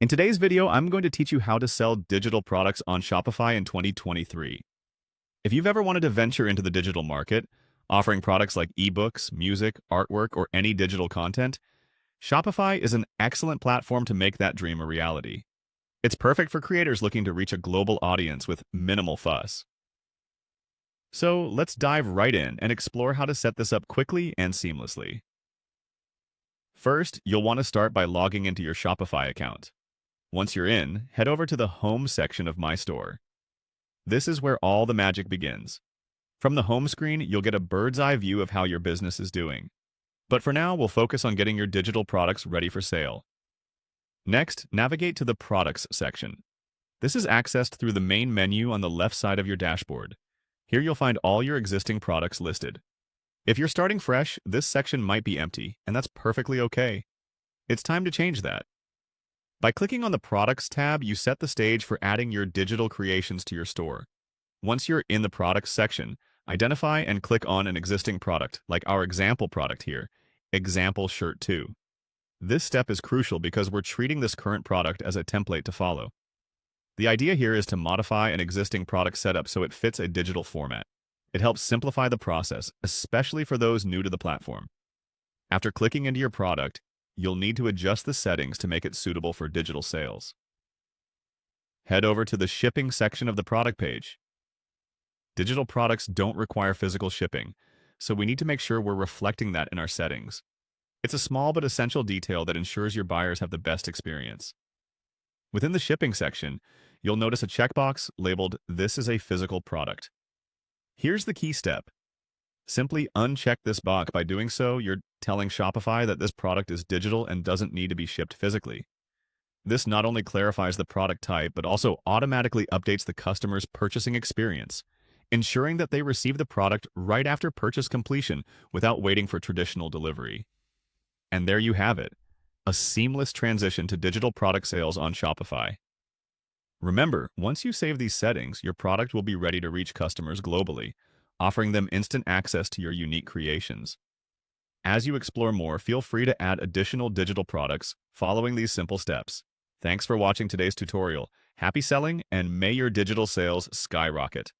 In today's video, I'm going to teach you how to sell digital products on Shopify in 2023. If you've ever wanted to venture into the digital market, offering products like ebooks, music, artwork, or any digital content, Shopify is an excellent platform to make that dream a reality. It's perfect for creators looking to reach a global audience with minimal fuss. So let's dive right in and explore how to set this up quickly and seamlessly. First, you'll want to start by logging into your Shopify account. Once you're in, head over to the Home section of My Store. This is where all the magic begins. From the home screen, you'll get a bird's-eye view of how your business is doing. But for now, we'll focus on getting your digital products ready for sale. Next, navigate to the Products section. This is accessed through the main menu on the left side of your dashboard. Here you'll find all your existing products listed. If you're starting fresh, this section might be empty, and that's perfectly okay. It's time to change that. By clicking on the Products tab, you set the stage for adding your digital creations to your store. Once you're in the Products section, identify and click on an existing product, like our example product here, Example Shirt 2. This step is crucial because we're treating this current product as a template to follow. The idea here is to modify an existing product setup so it fits a digital format. It helps simplify the process, especially for those new to the platform. After clicking into your product, you'll need to adjust the settings to make it suitable for digital sales. Head over to the Shipping section of the product page. Digital products don't require physical shipping, so we need to make sure we're reflecting that in our settings. It's a small but essential detail that ensures your buyers have the best experience. Within the Shipping section, you'll notice a checkbox labeled "This is a physical product." Here's the key step. Simply uncheck this box. By doing so, you're telling Shopify that this product is digital and doesn't need to be shipped physically. This not only clarifies the product type, but also automatically updates the customer's purchasing experience, ensuring that they receive the product right after purchase completion without waiting for traditional delivery. And there you have it, a seamless transition to digital product sales on Shopify. Remember, once you save these settings, your product will be ready to reach customers globally, offering them instant access to your unique creations. As you explore more, feel free to add additional digital products following these simple steps. Thanks for watching today's tutorial. Happy selling, and may your digital sales skyrocket.